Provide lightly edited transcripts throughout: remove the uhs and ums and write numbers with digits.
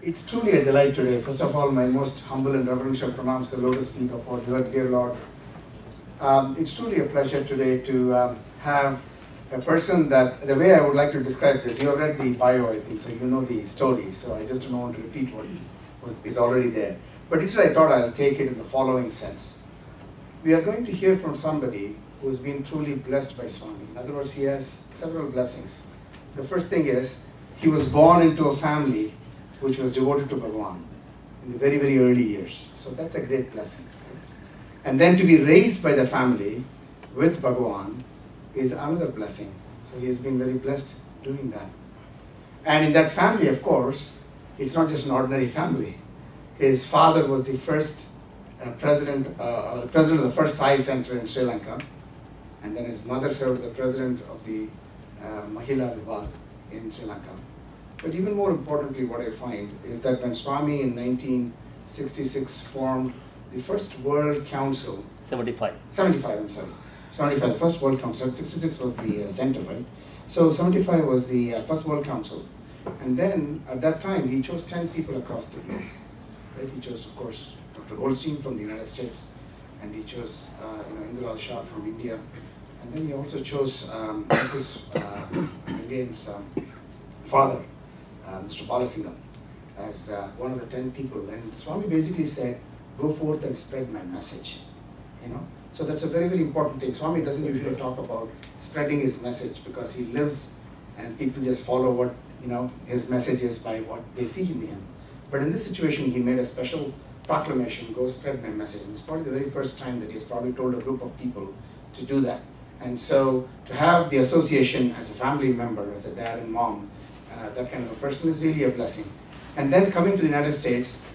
It's truly a delight today. First of all, my most humble and reverential pronounce the lotus feet of our dear Lord. It's truly a pleasure today to have a person that, the way I would like to describe this, you have read the bio, I think, so you know the story, so I just don't want to repeat what is already there. But instead I thought I'll take it in the following sense. We are going to hear from somebody who's been truly blessed by Swami. In other words, he has several blessings. The first thing is, he was born into a family which was devoted to Bhagavan in the very, very early years. So that's a great blessing. And then to be raised by the family with Bhagavan is another blessing. So he has been very blessed doing that. And in that family, of course, it's not just an ordinary family. His father was the first president of the first Sai Center in Sri Lanka. And then his mother served the president of the Mahila Vibhag in Sri Lanka. But even more importantly, what I find is that when Swami in 1966 formed the first World Council, 75, the first World Council, 66 was the center, right? So 75 was the first World Council. And then at that time, he chose 10 people across the globe. Right? He chose, of course, Dr. Goldstein from the United States, and he chose Indulal Shah from India. And then he also chose Gangeyan's father, Mr. Balagangeyan, as one of the 10 people. And Swami basically said, go forth and spread my message. So that's a very, very important thing. Swami doesn't usually talk about spreading his message because he lives and people just follow what his message is by what they see in him. But in this situation, he made a special proclamation, go spread my message. And it's probably the very first time that he's probably told a group of people to do that. And so to have the association as a family member, as a dad and mom, that kind of a person is really a blessing. And then coming to the United States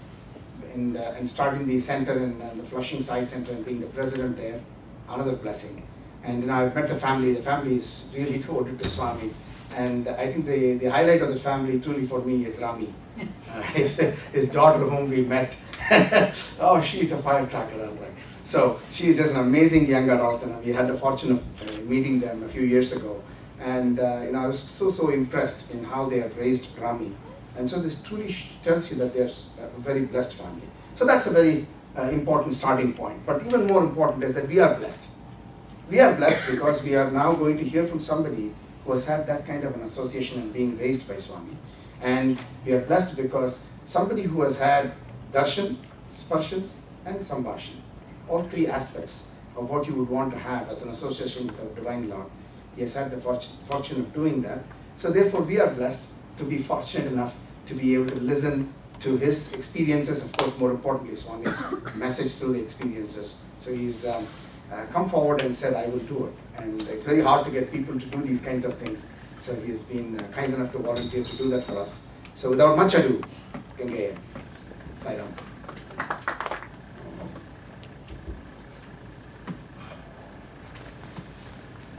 and starting the center in the Flushing Sai Center and being the president there, another blessing. And I've met the family. The family is really devoted to Swami. And I think the highlight of the family truly for me is Rami, his daughter whom we met. Oh, she's a firecracker, all right. So she's just an amazing young adult, and we had the fortune of meeting them a few years ago. And I was so impressed in how they have raised Rami. And so this truly tells you that they're a very blessed family. So that's a very important starting point. But even more important is that we are blessed. We are blessed because we are now going to hear from somebody who has had that kind of an association and being raised by Swami. And we are blessed because somebody who has had darshan, sparshan, and sambhashan, all three aspects of what you would want to have as an association with the Divine Lord, he has had the fortune of doing that. So therefore we are blessed to be fortunate enough to be able to listen to his experiences, of course more importantly Swami's message through the experiences. So he's come forward and said, I will do it. And it's very hard to get people to do these kinds of things. So he has been kind enough to volunteer to do that for us. So without much ado, Gange, Sai Ram.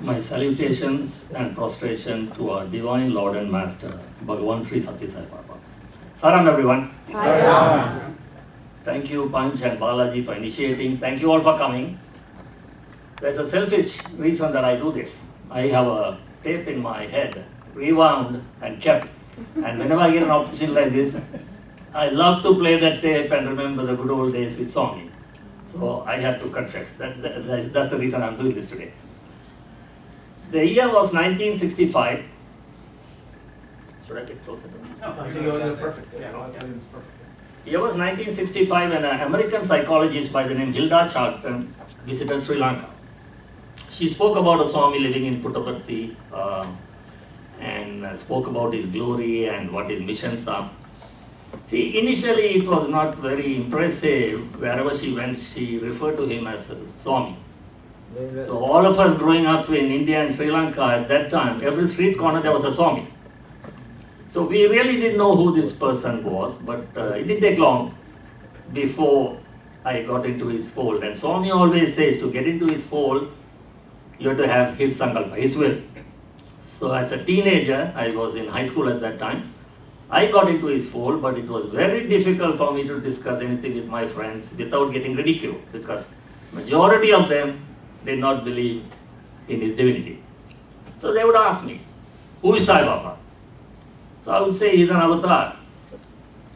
My salutations and prostration to our Divine Lord and Master, Bhagavan Sri Sathya Sai Baba. Saram everyone. Saram. Thank you Panch and Balaji for initiating. Thank you all for coming. There's a selfish reason that I do this. I have a tape in my head, rewound and kept. And whenever I get an opportunity like this, I love to play that tape and remember the good old days with Swami. So I have to confess, that's the reason I'm doing this today. The year was 1965. Should I get closer to it? No, I think you're perfect. Yeah, it's perfect. Year was 1965 when an American psychologist by the name Hilda Charlton visited Sri Lanka. She spoke about a Swami living in Puttaparthi and spoke about his glory and what his missions are. See, initially it was not very impressive. Wherever she went, she referred to him as Swami. So all of us growing up in India and Sri Lanka at that time, every street corner there was a Swami. So we really didn't know who this person was, but it didn't take long before I got into his fold. And Swami always says to get into his fold, you have to have his sankalpa, his will. So as a teenager, I was in high school at that time, I got into his fold, but it was very difficult for me to discuss anything with my friends without getting ridiculed, because majority of them did not believe in his divinity. So they would ask me, who is Sai Baba? So I would say he's an avatar.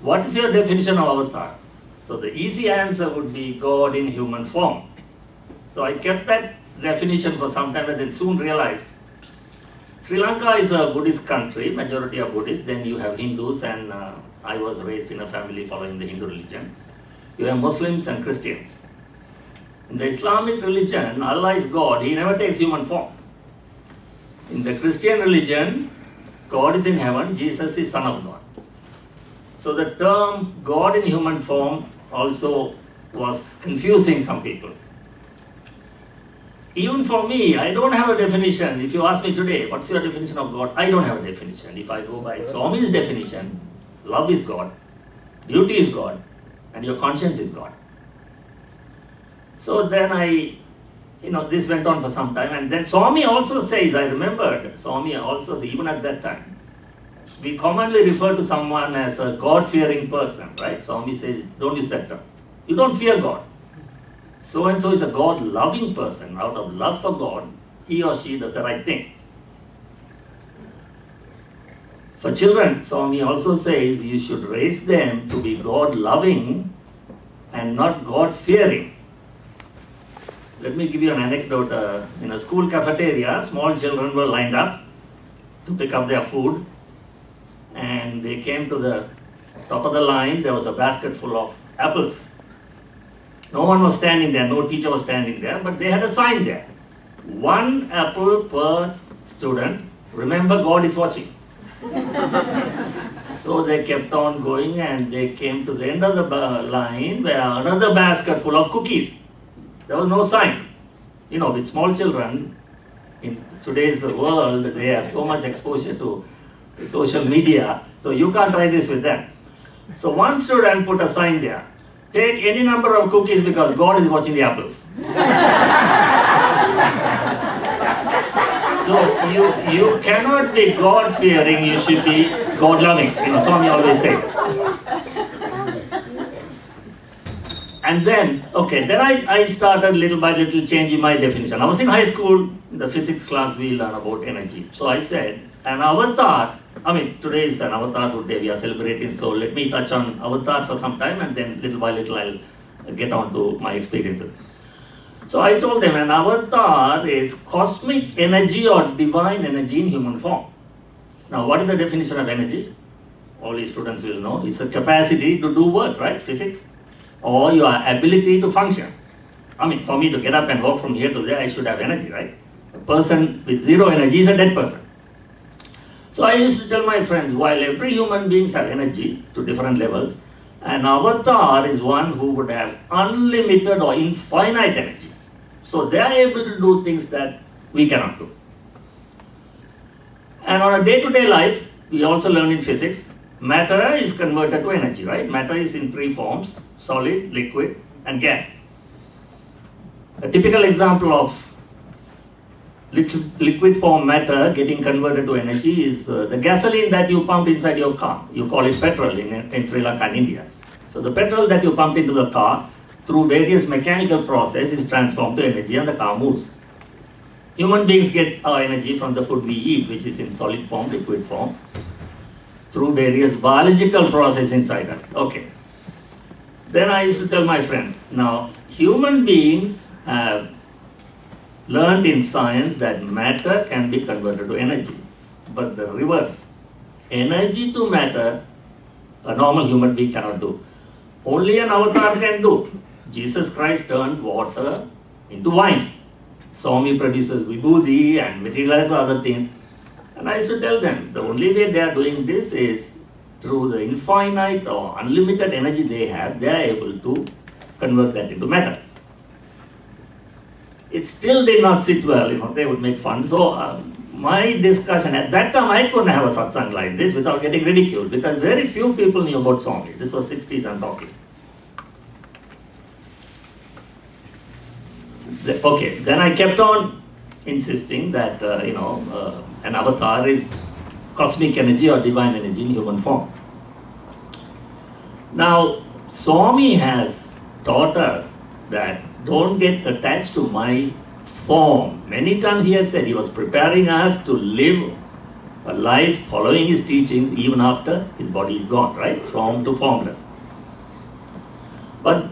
what is your definition of avatar? So the easy answer would be God in human form. So I kept that definition for some time and then soon realized Sri Lanka is a Buddhist country, majority of Buddhists. Then you have Hindus, and I was raised in a family following the Hindu religion. You have Muslims and Christians. In the Islamic religion, Allah is God. He never takes human form. In the Christian religion, God is in heaven. Jesus is Son of God. So the term God in human form also was confusing some people. Even for me, I don't have a definition. If you ask me today, what's your definition of God? I don't have a definition. If I go by Swami's definition, love is God, duty is God, and your conscience is God. So then this went on for some time, and then Swami also says, I remembered, Swami also, even at that time, we commonly refer to someone as a God-fearing person, right? Swami says, don't use that term. You don't fear God. So-and-so is a God-loving person. Out of love for God, he or she does the right thing. For children, Swami also says you should raise them to be God-loving and not God-fearing. Let me give you an anecdote. In a school cafeteria, small children were lined up to pick up their food, and they came to the top of the line. There was a basket full of apples. No one was standing there, no teacher was standing there, but they had a sign there. 1 apple per student. Remember, God is watching. So they kept on going, and they came to the end of the line where another basket full of cookies. There was no sign. With small children, in today's world, they have so much exposure to social media, so you can't try this with them. So one student put a sign there. Take any number of cookies because God is watching the apples. So you cannot be God-fearing, you should be God-loving. Swami always says. And then I started little by little changing my definition. I was in high school, in the physics class, we learn about energy. So I said, an avatar, today is an avatar day we are celebrating, so let me touch on avatar for some time, and then little by little I'll get on to my experiences. So I told them an avatar is cosmic energy or divine energy in human form. Now, what is the definition of energy? All these students will know. It's a capacity to do work, right? Physics. Or your ability to function. For me to get up and walk from here to there, I should have energy, right? A person with zero energy is a dead person. So I used to tell my friends, while every human beings have energy to different levels, an avatar is one who would have unlimited or infinite energy. So they are able to do things that we cannot do. And on a day-to-day life, we also learn in physics, matter is converted to energy, right? Matter is in 3 forms, solid, liquid, and gas. A typical example of liquid form matter getting converted to energy is the gasoline that you pump inside your car. You call it petrol in Sri Lanka and India. So the petrol that you pump into the car through various mechanical processes is transformed to energy and the car moves. Human beings get our energy from the food we eat, which is in solid form, liquid form, through various biological processes inside us. Then I used to tell my friends, now human beings have learned in science that matter can be converted to energy, but the reverse, energy to matter, a normal human being cannot do. Only an avatar can do. Jesus Christ turned water into wine. Swami produces vibhuti and materializes other things. And I used to tell them, the only way they are doing this is through the infinite or unlimited energy they have, they are able to convert that into matter. It still did not sit well, they would make fun. So my discussion, at that time I couldn't have a satsang like this without getting ridiculed, because very few people knew about Swami. This was 60s I'm talking. Then I kept on insisting that, an avatar is cosmic energy or divine energy in human form. Now, Swami has taught us that don't get attached to my form. Many times he has said he was preparing us to live a life following his teachings even after his body is gone, right? Form to formless. But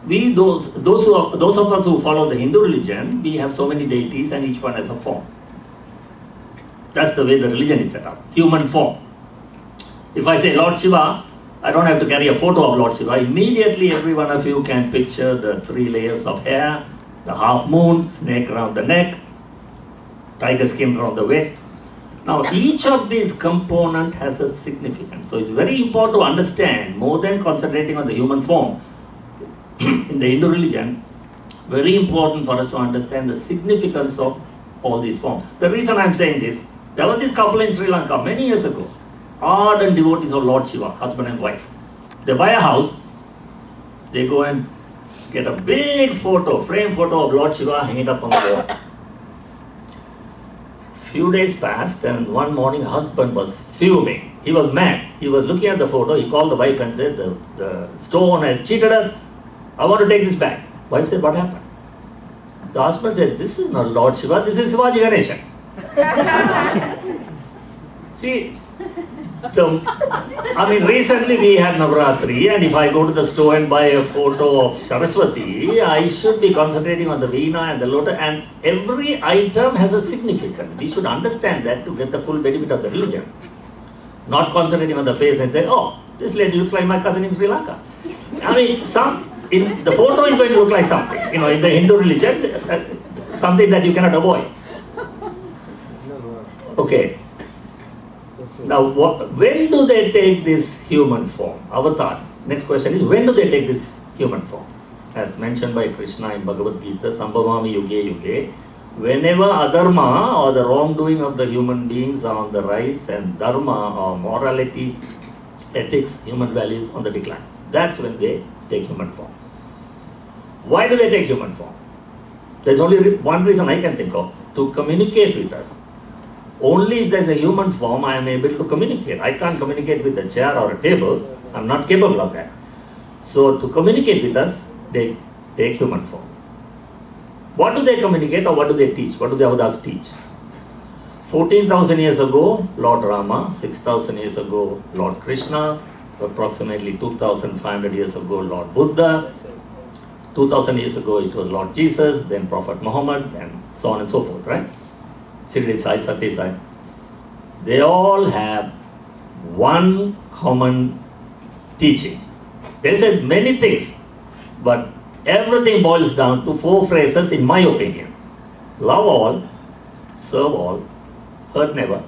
we, those of us who follow the Hindu religion, we have so many deities and each one has a form. That's the way the religion is set up, human form. If I say Lord Shiva, I don't have to carry a photo of Lord Shiva. Immediately every one of you can picture the 3 layers of hair, the half moon, snake around the neck, tiger skin around the waist. Now each of these components has a significance. So it's very important to understand, more than concentrating on the human form, in the Hindu religion, very important for us to understand the significance of all these forms. The reason I'm saying this, there was this couple in Sri Lanka many years ago, ardent devotees of Lord Shiva, husband and wife. They buy a house, they go and get a big photo, frame photo of Lord Shiva, hang it up on the wall. Few days passed and one morning husband was fuming. He was mad. He was looking at the photo, he called the wife and said, the stone has cheated us, I want to take this back. Wife said, what happened? The husband said, this is not Lord Shiva, this is Shivaji Ganesha. See, recently we had Navratri, and if I go to the store and buy a photo of Saraswati, I should be concentrating on the Veena and the lotus, and every item has a significance. We should understand that to get the full benefit of the religion. Not concentrating on the face and say, oh, this lady looks like my cousin in Sri Lanka. The photo is going to look like something. In the Hindu religion, something that you cannot avoid. Okay. Now, when do they take this human form? Avatars. Next question is, when do they take this human form? As mentioned by Krishna in Bhagavad Gita, Sambhavami Yuge Yuge, whenever adharma or the wrongdoing of the human beings are on the rise and dharma or morality, ethics, human values on the decline, that's when they take human form. Why do they take human form? There's only one reason I can think of, to communicate with us. Only if there's a human form I am able to communicate. I can't communicate with a chair or a table. I'm not capable of that. So to communicate with us, they take human form. What do they communicate or what do they teach? What do the avatars teach? 14,000 years ago, Lord Rama. 6,000 years ago, Lord Krishna. Approximately 2,500 years ago, Lord Buddha. 2,000 years ago, it was Lord Jesus, then Prophet Muhammad, and so on and so forth, right? Mesa Sai, Satya Sai. They all have one common teaching. They said many things, but everything boils down to 4 phrases in my opinion. Love all, serve all, hurt never,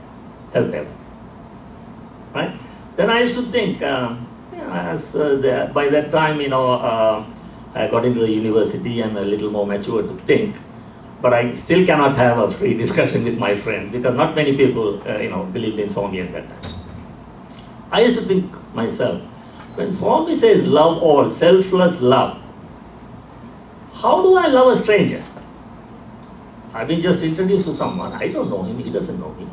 help ever. Right? Then I used to think, by that time, I got into the university and a little more mature to think, but I still cannot have a free discussion with my friends because not many people, believed in Swami at that time. I used to think myself, when Swami says love all, selfless love, how do I love a stranger? I've been just introduced to someone, I don't know him, he doesn't know me.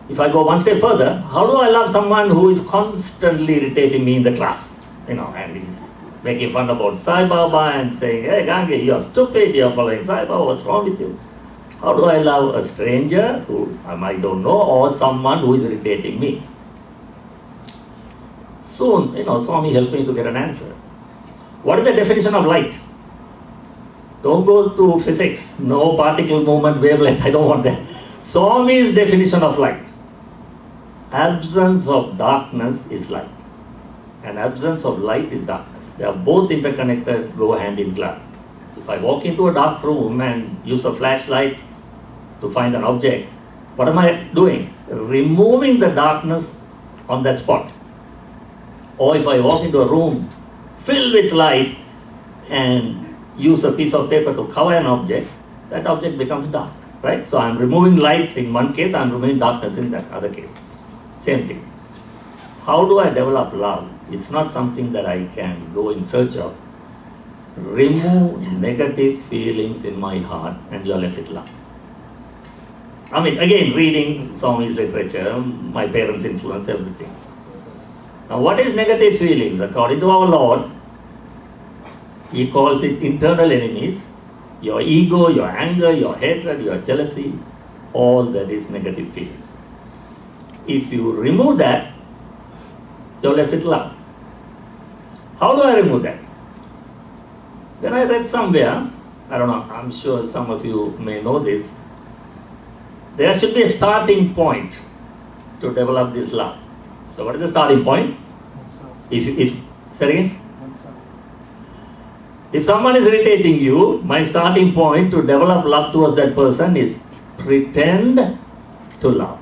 If I go one step further, how do I love someone who is constantly irritating me in the class? And he's making fun about Sai Baba and saying, hey Gange, you're stupid, you're following Sai Baba, what's wrong with you? How do I love a stranger who I don't know or someone who is irritating me? Soon, Swami helped me to get an answer. What is the definition of light? Don't go to physics, no particle movement, wavelength, I don't want that. Swami's definition of light. Absence of darkness is light. And absence of light is darkness. They are both interconnected, go hand in glove. If I walk into a dark room and use a flashlight to find an object, what am I doing? Removing the darkness on that spot. Or if I walk into a room filled with light and use a piece of paper to cover an object, that object becomes dark, right? So I'm removing light in one case, I'm removing darkness in that other case. Same thing. How do I develop love? It's not something that I can go in search of. Remove negative feelings in my heart and you're left with love. Again, reading Swami's literature, my parents' influence, everything. Now, what is negative feelings? According to our Lord, He calls it internal enemies. Your ego, your anger, your hatred, your jealousy, all that is negative feelings. If you remove that, you're left with love. How do I remove that? Then I read somewhere, I don't know, I'm sure some of you may know this, there should be a starting point to develop this love. So what is the starting point? Say again? If someone is irritating you, my starting point to develop love towards that person is pretend to love.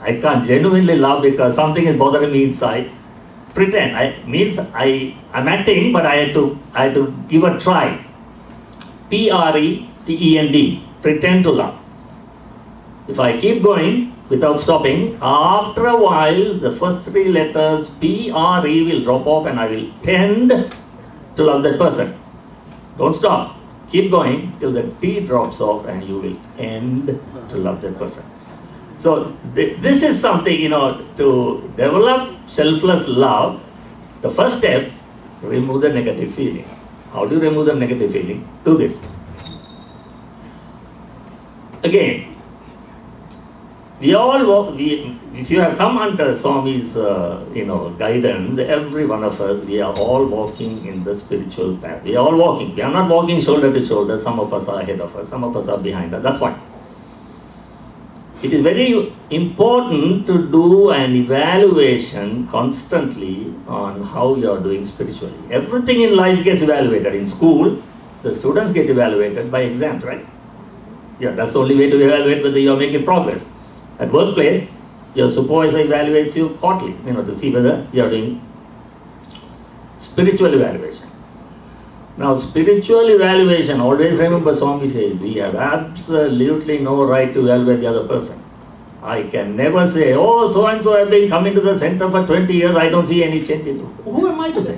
I can't genuinely love because something is bothering me inside. Pretend. I'm acting, but I had to give a try. Pretend. Pretend to love. If I keep going without stopping, after a while, the first three letters pre will drop off and I will tend to love that person. Don't stop. Keep going till the T drops off and you will end to love that person. So this is something, to develop selfless love. The first step, remove the negative feeling. How do you remove the negative feeling? Do this. Again, if you have come under Swami's, guidance, every one of us, we are all walking in the spiritual path. We are all walking. We are not walking shoulder to shoulder. Some of us are ahead of us. Some of us are behind us. That's fine. It is very important to do an evaluation constantly on how you are doing spiritually. Everything in life gets evaluated. In school, the students get evaluated by exams, right? Yeah, that's the only way to evaluate whether you are making progress. At workplace, your supervisor evaluates you quarterly, to see whether you are doing spiritual evaluation. Now, spiritual evaluation, always remember Swami says, we have absolutely no right to evaluate the other person. I can never say, oh, so-and-so have been coming to the center for 20 years, I don't see any change in you. Who am I to say?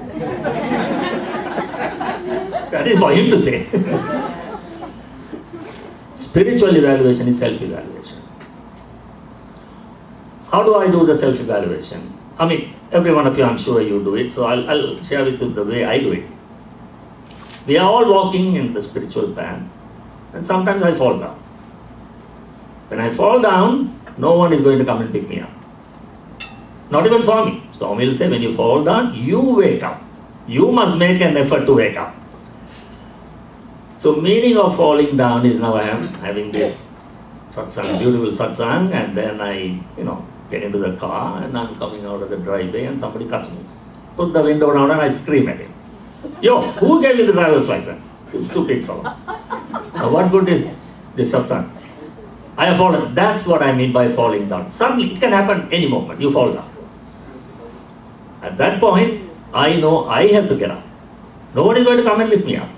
That is for him to say. Spiritual evaluation is self-evaluation. How do I do the self-evaluation? Every one of you, I'm sure you do it, so I'll share with you the way I do it. We are all walking in the spiritual path, and sometimes I fall down. When I fall down, no one is going to come and pick me up. Not even Swami. Swami will say, when you fall down, you wake up. You must make an effort to wake up. So meaning of falling down is now I am having this satsang, beautiful satsang, and then I, get into the car and I'm coming out of the driveway and somebody cuts me. Put the window down and I scream at him. Yo, who gave you the driver's license? You stupid fellow. Now what good is this satsang? I have fallen. That's what I mean by falling down. Suddenly, it can happen any moment. You fall down. At that point, I know I have to get up. Nobody is going to come and lift me up.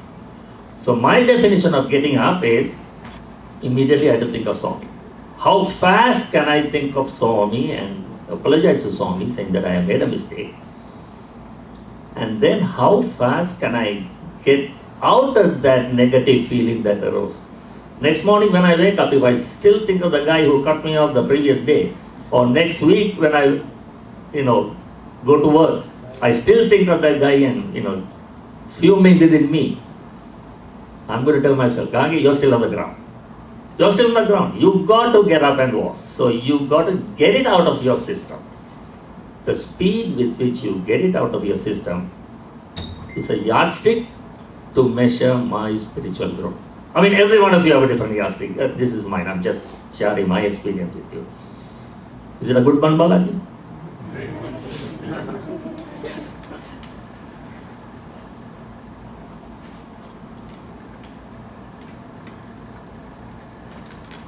So my definition of getting up is, immediately I have to think of Swami. How fast can I think of Swami and apologize to Swami saying that I have made a mistake? And then how fast can I get out of that negative feeling that arose? Next morning when I wake up, if I still think of the guy who cut me off the previous day, or next week when I, go to work, I still think of that guy and, fuming within me, I'm going to tell myself, Gange, you're still on the ground. You're still on the ground. You've got to get up and walk. So you've got to get it out of your system. The speed with which you get it out of your system is a yardstick to measure my spiritual growth. Every one of you have a different yardstick. This is mine. I'm just sharing my experience with you. Is it a good one, Balaji?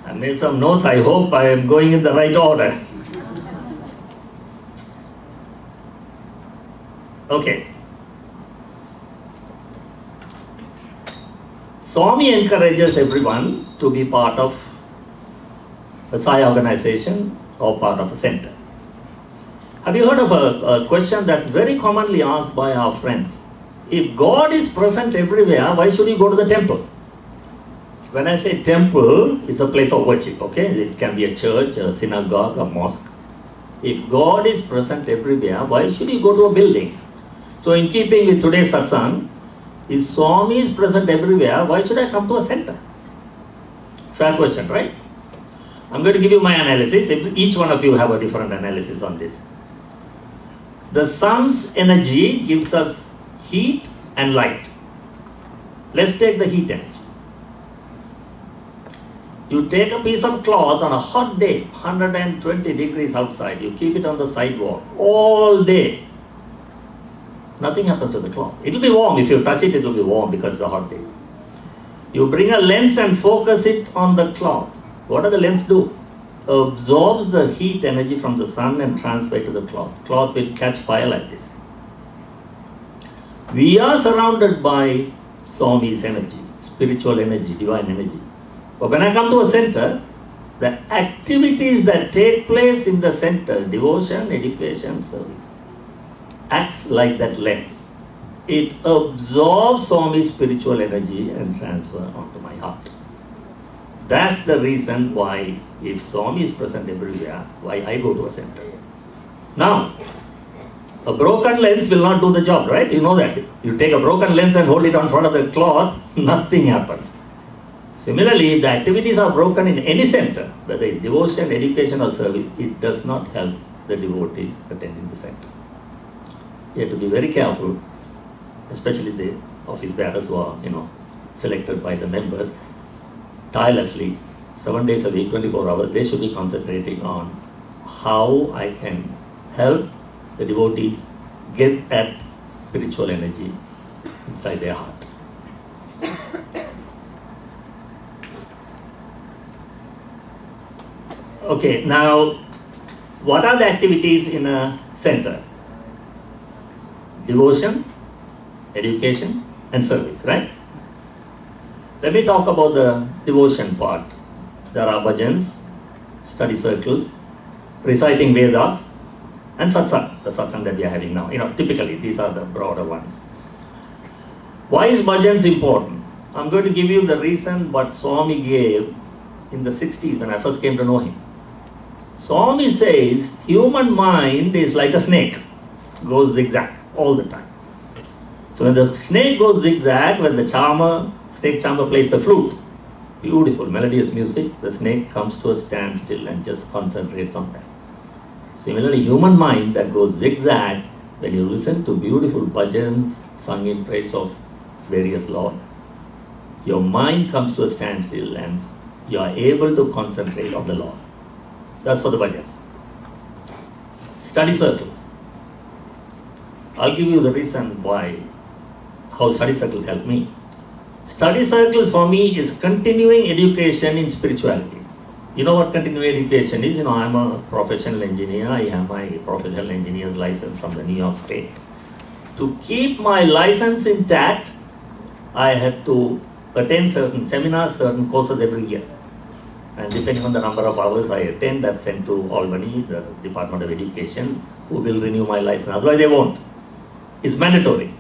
I made some notes. I hope I am going in the right order. Okay. Swami encourages everyone to be part of a Sai organization or part of a center. Have you heard of a question that's very commonly asked by our friends? If God is present everywhere, why should you go to the temple? When I say temple, it's a place of worship, okay? It can be a church, a synagogue, a mosque. If God is present everywhere, why should you go to a building? So in keeping with today's satsang, if Swami is present everywhere, why should I come to a center? Fair question, right? I'm going to give you my analysis. If each one of you have a different analysis on this. The sun's energy gives us heat and light. Let's take the heat energy. You take a piece of cloth on a hot day, 120 degrees outside, you keep it on the sidewalk all day. Nothing happens to the cloth. It will be warm. If you touch it, it will be warm because it's a hot day. You bring a lens and focus it on the cloth. What does the lens do? Absorbs the heat energy from the sun and transfer it to the cloth. Cloth will catch fire like this. We are surrounded by Swami's energy, spiritual energy, divine energy. But when I come to a center, the activities that take place in the center, devotion, education, service, acts like that lens. It absorbs Swami's spiritual energy and transfer onto my heart. That's the reason why, if Swami is present everywhere, why I go to a center. Now, a broken lens will not do the job, right? You know that. You take a broken lens and hold it on front of the cloth, nothing happens. Similarly, if the activities are broken in any center, whether it's devotion, education or service, it does not help the devotees attending the center. You have to be very careful, especially the office bearers who are, selected by the members, tirelessly, 7 days a week, 24 hours, they should be concentrating on how I can help the devotees get that spiritual energy inside their heart. Okay, now, what are the activities in a center? Devotion, education, and service, right? Let me talk about the devotion part. There are bhajans, study circles, reciting Vedas, and satsang, the satsang that we are having now. Typically, these are the broader ones. Why is bhajans important? I'm going to give you the reason what Swami gave in the 60s when I first came to know him. Swami says, human mind is like a snake, goes zigzag all the time. So when the snake goes zigzag, when the snake charmer plays the flute, beautiful melodious music, the snake comes to a standstill and just concentrates on that. Similarly, human mind that goes zigzag, when you listen to beautiful bhajans sung in praise of various Lord, your mind comes to a standstill and you are able to concentrate on the Lord. That's for the bhajans. Study circles. I'll give you the reason how study circles help me. Study circles for me is continuing education in spirituality. You know what continuing education is? I'm a professional engineer. I have my professional engineer's license from the New York State. To keep my license intact, I had to attend certain seminars, certain courses every year. And depending on the number of hours I attend, that's sent to Albany, the Department of Education, who will renew my license. Otherwise they won't. It's mandatory.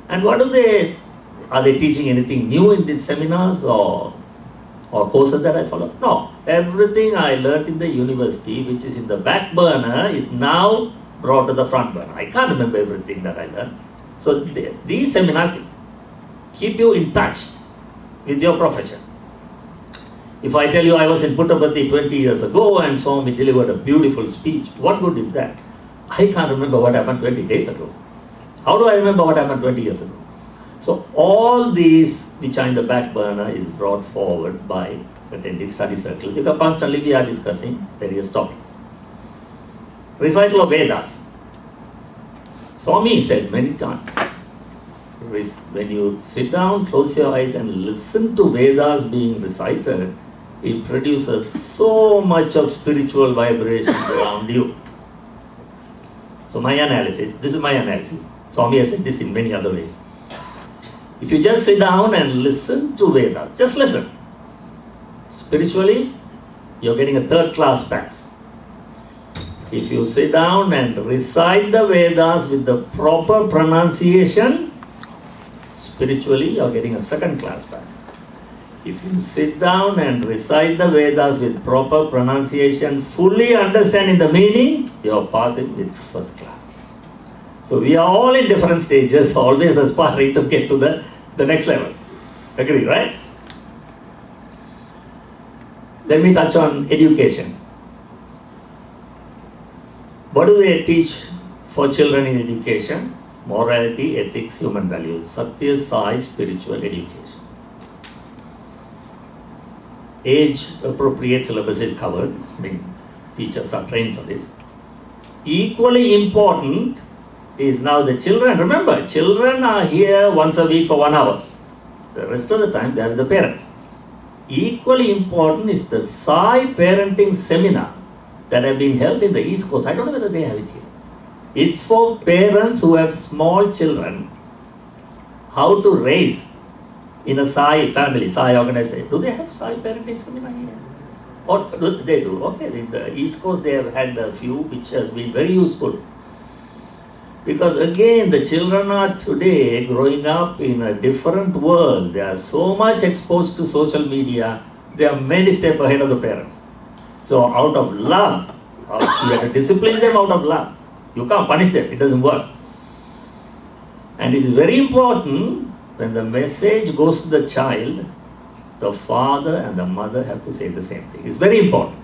And are they teaching anything new in these seminars or courses that I follow? No. Everything I learned in the university, which is in the back burner, is now brought to the front burner. I can't remember everything that I learned. So these seminars keep you in touch with your profession. If I tell you I was in Puttaparthi 20 years ago and Swami delivered a beautiful speech, what good is that? I can't remember what happened 20 days ago. How do I remember what happened 20 years ago? So all these which are in the back burner is brought forward by attending study circle, because constantly we are discussing various topics. Recital of Vedas. Swami said many times, when you sit down, close your eyes and listen to Vedas being recited, it produces so much of spiritual vibration around you. So this is my analysis. Swami has said this in many other ways. If you just sit down and listen to Vedas, just listen. Spiritually, you're getting a third-class pass. If you sit down and recite the Vedas with the proper pronunciation, spiritually, you're getting a second-class pass. If you sit down and recite the Vedas with proper pronunciation, fully understanding the meaning, you're passing with first class. So we are all in different stages, always aspiring to get to the next level. Agree, right? Let me touch on education. What do they teach for children in education? Morality, ethics, human values. Satya Sai spiritual education. Age appropriate syllabus is covered. I mean, teachers are trained for this. Equally important is now the children. Remember, children are here once a week for 1 hour. The rest of the time they are with the parents. Equally important is the Sai parenting seminar that have been held in the East Coast. I don't know whether they have it here. It's for parents who have small children, how to raise in a Sai family, Sai organization. Do they have Sai parenting seminar here? Or they do? Okay, in the East Coast they have had a few which have been very useful. Because again, the children are today growing up in a different world. They are so much exposed to social media, they are many steps ahead of the parents. So out of love, you have to discipline them out of love. You can't punish them, it doesn't work. And it is very important when the message goes to the child, the father and the mother have to say the same thing. It's very important.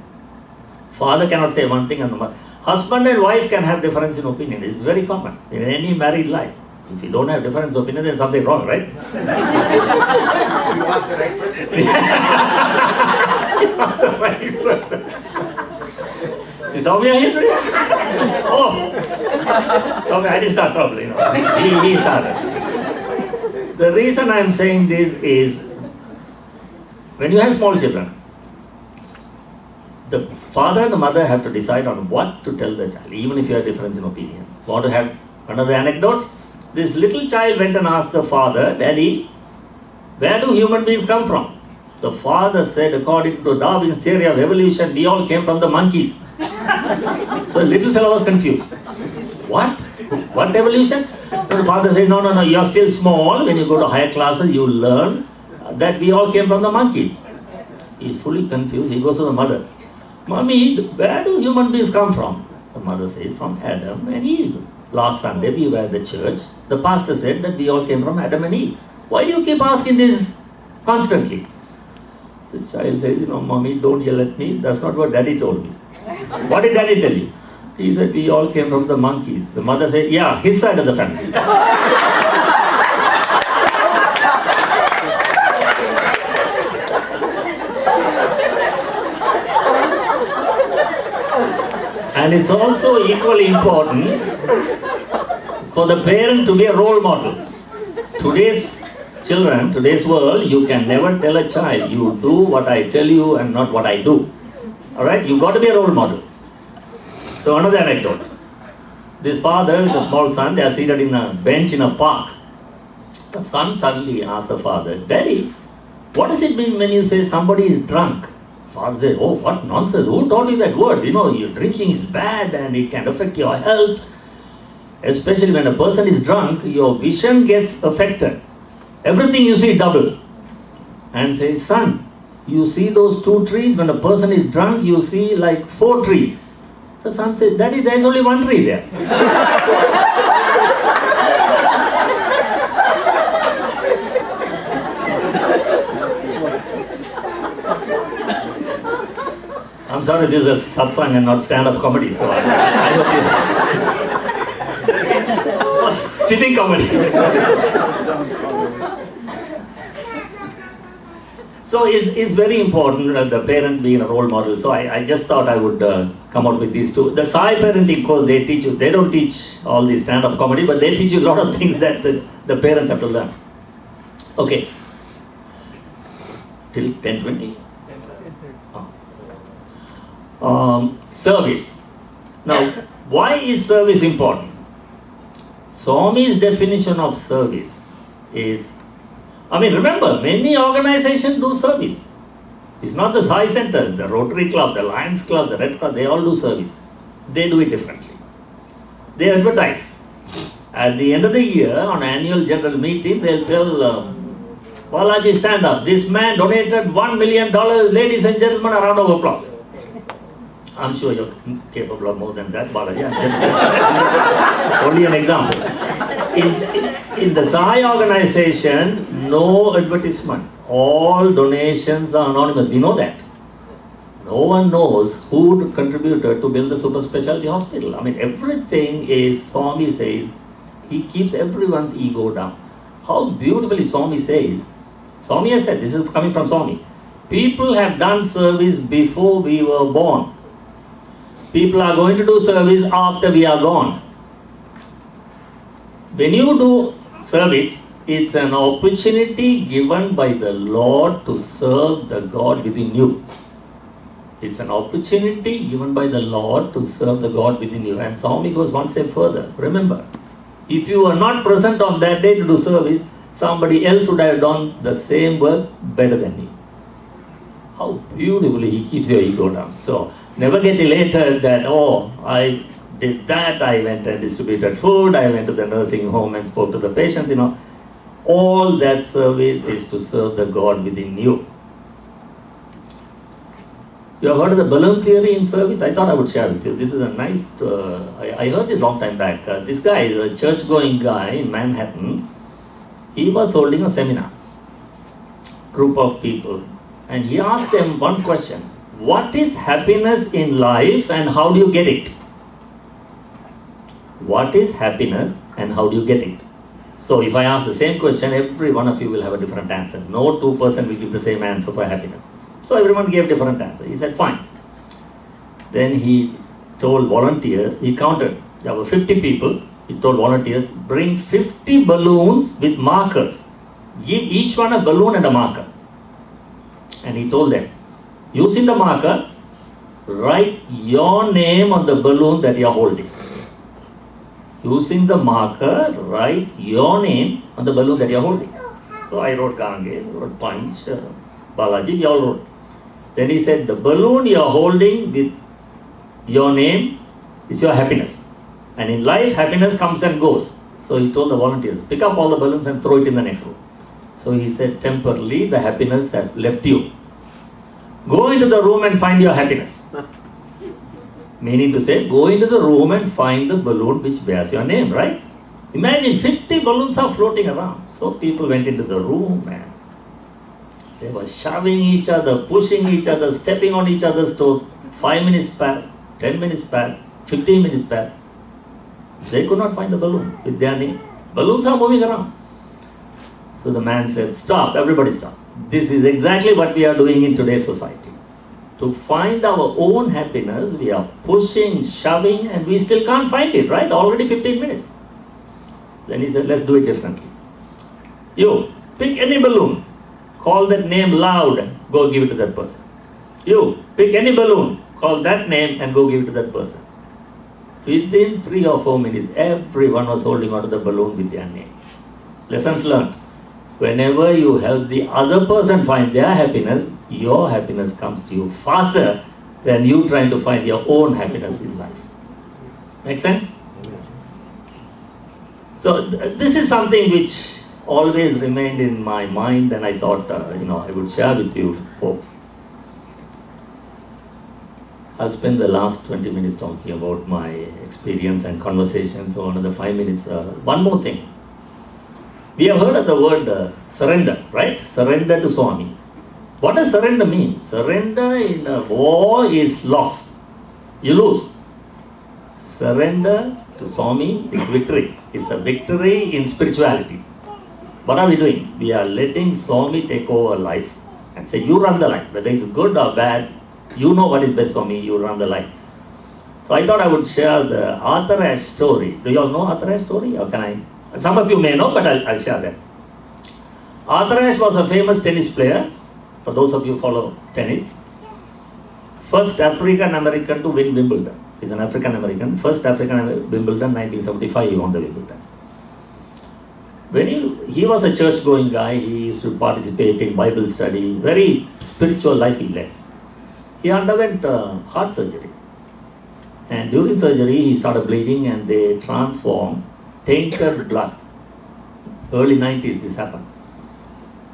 Father cannot say one thing and the mother. Husband and wife can have difference in opinion. It's very common in any married life. If you don't have difference opinion, then something wrong, right? You asked the right person. You asked the right person. Is Soumya here today? Oh! Soumya, I didn't start trouble, you know. He started. The reason I am saying this is, when you have small children, the father and the mother have to decide on what to tell the child, even if you have difference in opinion. Want to have another anecdote? This little child went and asked the father, Daddy, where do human beings come from? The father said, according to Darwin's theory of evolution, we all came from the monkeys. So the little fellow was confused. What? What evolution? The father said, no, you are still small. When you go to higher classes, you learn that we all came from the monkeys. He's fully confused. He goes to the mother. Mommy, where do human beings come from? The mother says, from Adam and Eve. Last Sunday we were at the church. The pastor said that we all came from Adam and Eve. Why do you keep asking this constantly? The child says, Mommy, don't yell at me. That's not what Daddy told me. What did Daddy tell you? He said, we all came from the monkeys. The mother said, yeah, his side of the family. And it's also equally important for the parent to be a role model. Today's children, today's world, you can never tell a child, you do what I tell you and not what I do. Alright, you've got to be a role model. So another anecdote. This father with a small son, they are seated in a bench in a park. The son suddenly asked the father, Daddy, what does it mean when you say somebody is drunk? Father said, oh, what nonsense, who told you that word? Your drinking is bad and it can affect your health. Especially when a person is drunk, your vision gets affected. Everything you see double. And says, son, you see those 2 trees? When a person is drunk, you see like 4 trees. The son says, Daddy, there is only 1 tree there. I'm sorry, this is a satsang and not stand-up comedy, so I hope you... Sitting comedy. So it's very important the parent being a role model. So I just thought I would come out with these 2. The Sai parenting course, they teach you, they don't teach all the stand-up comedy, but they teach you a lot of things that the parents have to learn. Okay. Till 10:20? Service. Now, why is service important? Swami's definition of service is, remember, many organizations do service. It's not the Sai Center, the Rotary Club, the Lions Club, the Red Club, they all do service. They do it differently. They advertise. At the end of the year, on annual general meeting, they'll tell, Balaji, stand up. This man donated $1 million. Ladies and gentlemen, a round of applause. I'm sure you're capable of more than that, Balaji. I'm just only an example. In the Sai organization, no advertisement. All donations are anonymous. We know that. No one knows who contributed to build the super specialty hospital. I mean, everything is, Swami says, he keeps everyone's ego down. How beautifully Swami says, Swami has said, this is coming from Swami, people have done service before we were born. People are going to do service after we are gone. When you do service, it's an opportunity given by the Lord to serve the God within you. It's an opportunity given by the Lord to serve the God within you. And Swami goes one step further. Remember, if you are not present on that day to do service, somebody else would have done the same work better than you. How beautifully he keeps your ego down. So, never get elated that, oh, I did that, I went and distributed food, I went to the nursing home and spoke to the patients, All that service is to serve the God within you. You have heard of the balloon theory in service? I thought I would share with you. This is a nice, I heard this long time back. This guy is a church-going guy in Manhattan. He was holding a seminar, group of people, and he asked them one question. What is happiness in life and how do you get it? What is happiness and how do you get it? So if I ask the same question, every one of you will have a different answer. No two person will give the same answer for happiness. So everyone gave different answer. He said, fine. Then he told volunteers, he counted, there were 50 people. He told volunteers, bring 50 balloons with markers. Give each one a balloon and a marker. And he told them, using the marker, write your name on the balloon that you are holding. Using the marker, write your name on the balloon that you are holding. So I wrote Gange, wrote Panch, Balaji, we all wrote. Then he said, the balloon you are holding with your name is your happiness. And in life, happiness comes and goes. So he told the volunteers, pick up all the balloons and throw it in the next room. So he said, temporarily, the happiness has left you. Go into the room and find your happiness. Meaning to say, go into the room and find the balloon which bears your name, right? Imagine 50 balloons are floating around. So people went into the room and they were shoving each other, pushing each other, stepping on each other's toes. 5 minutes passed, 10 minutes passed, 15 minutes passed. They could not find the balloon with their name. Balloons are moving around. So the man said, stop, everybody stop. This is exactly what we are doing in today's society. To find our own happiness, we are pushing, shoving, and we still can't find it, right? Already 15 minutes. Then he said, let's do it differently. You, pick any balloon, call that name loud, go give it to that person. You, pick any balloon, call that name and go give it to that person. Within 3 or 4 minutes, everyone was holding onto the balloon with their name. Lessons learned. Whenever you help the other person find their happiness, your happiness comes to you faster than you trying to find your own happiness in life. Make sense? So this is something which always remained in my mind, and I thought, I would share with you folks. I'll spend the last 20 minutes talking about my experience and conversation, so another 5 minutes. One more thing. We have heard of the word surrender, right? Surrender to Swami. What does surrender mean? Surrender in a war is loss. You lose. Surrender to Swami is victory. It's a victory in spirituality. What are we doing? We are letting Swami take over life and say, you run the life. Whether it's good or bad, you know what is best for me, you run the life. So I thought I would share the Arthur Ashe story. Do you all know Arthur Ashe story? Or can I? Some of you may know, but I'll share that. Arthur Ashe was a famous tennis player. For those of you who follow tennis. First African American to win Wimbledon. He's an African American. First African American, Wimbledon, 1975, he won the Wimbledon. When he was a church-going guy, he used to participate in Bible study, very spiritual life he led. He underwent heart surgery. And during surgery, he started bleeding and they transformed tainted blood. Early 90s this happened.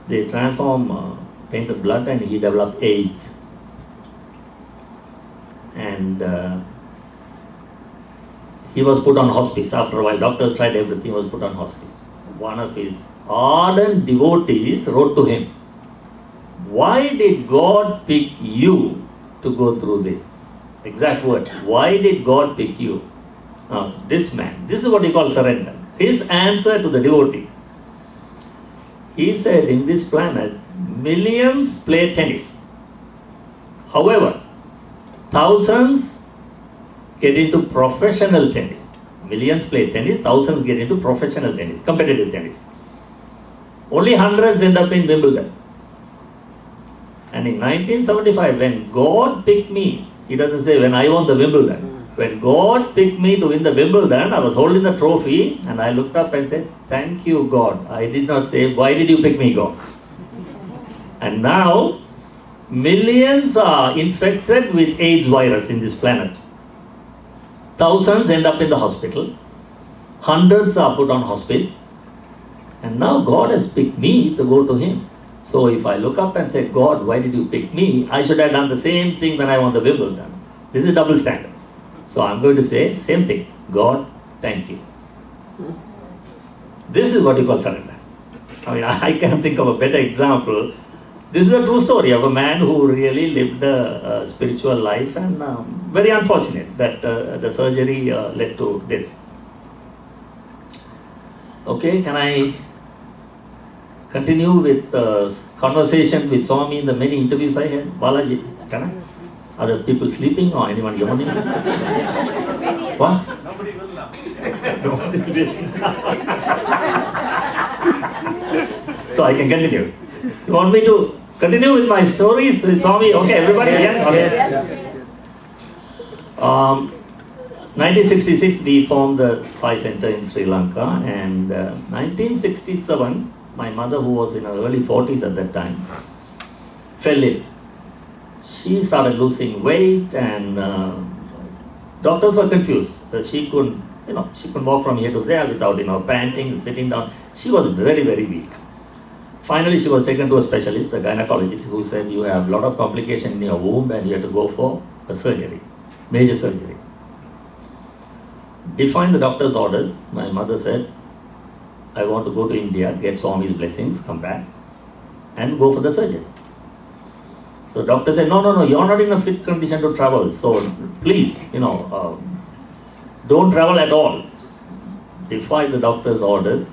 They transformed tainted blood and he developed AIDS. And he was put on hospice. After a while, doctors tried everything, he was put on hospice. One of his ardent devotees wrote to him, why did God pick you to go through this. Exact word. Why did God pick you? This man. This is what he calls surrender. His answer to the devotee. He said, in this planet, millions play tennis. However, thousands get into professional tennis. Millions play tennis, thousands get into professional tennis, competitive tennis. Only hundreds end up in Wimbledon. And in 1975, when God picked me, he doesn't say when I won the Wimbledon. When God picked me to win the Wimbledon, I was holding the trophy and I looked up and said, thank you, God. I did not say, why did you pick me, God? And now, millions are infected with AIDS virus in this planet. Thousands end up in the hospital. Hundreds are put on hospice. And now God has picked me to go to Him. So if I look up and say, God, why did you pick me? I should have done the same thing when I won the Wimbledon. This is double standards. So I'm going to say, same thing. God, thank you. This is what you call surrender. I mean, I can't think of a better example. This is a true story of a man who really lived a spiritual life, and very unfortunate that the surgery led to this. Okay, can I continue with conversation with Swami in the many interviews I had? Balaji, can I? Are the people sleeping or anyone yawning? What? Nobody will now. Nobody will. So I can continue. You want me to continue with my stories with Swami? Okay, everybody? Yeah? Okay. 1966 we formed the Sai Center in Sri Lanka, and 1967 my mother, who was in her early 40s at that time, fell ill. She started losing weight, and doctors were confused. She couldn't walk from here to there without, panting, sitting down. She was very, very weak. Finally, she was taken to a specialist, a gynecologist, who said, you have a lot of complication in your womb and you have to go for a surgery, major surgery. Define the doctor's orders. My mother said, I want to go to India, get Swami's blessings, come back, and go for the surgery. So doctor said, no, you're not in a fit condition to travel. So please, don't travel at all. Defy the doctor's orders.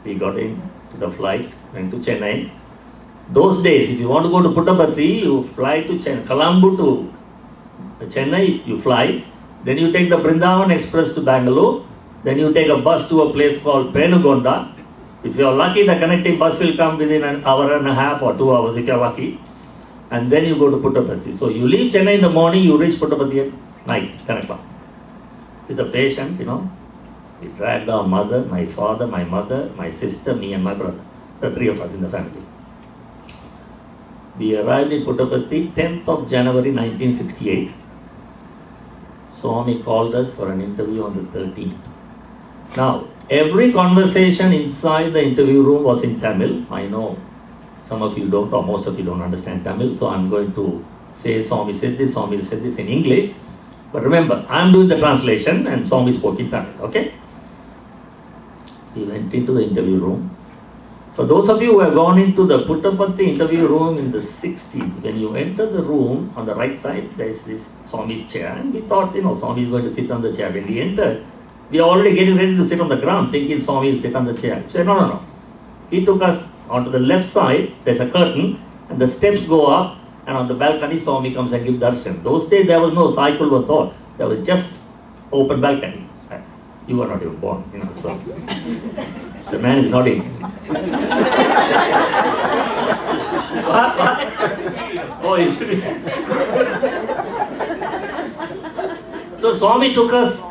We got into the flight, went to Chennai. Those days, if you want to go to Puttaparthi, you fly to Chennai. Colombo to Chennai, you fly. Then you take the Brindavan Express to Bangalore. Then you take a bus to a place called Penugonda. If you are lucky, the connecting bus will come within an hour and a half or 2 hours if you are lucky. And then you go to Puttaparthi. So you leave Chennai in the morning, you reach Puttaparthi at night, 10 o'clock. With the patient, we dragged our mother, my father, my mother, my sister, me and my brother. The 3 of us in the family. We arrived in Puttaparthi 10th of January 1968. Swami called us for an interview on the 13th. Now, every conversation inside the interview room was in Tamil. I know some of you don't, or most of you don't understand Tamil, so I'm going to say Swami said this in English. But remember, I'm doing the translation and Swami spoke in Tamil, okay? We went into the interview room. For those of you who have gone into the Puttaparthi interview room in the 60s, when you enter the room, on the right side, there is this Swami's chair. And we thought, Swami is going to sit on the chair. When we entered, we are already getting ready to sit on the ground, thinking Swami will sit on the chair. He said, no. He took us onto the left side, there's a curtain, and the steps go up, and on the balcony, Swami comes and gives darshan. Those days, there was no cycle or thought. There was just open balcony. You were not even born, so the man is nodding. What? Oh, he should be. So Swami took us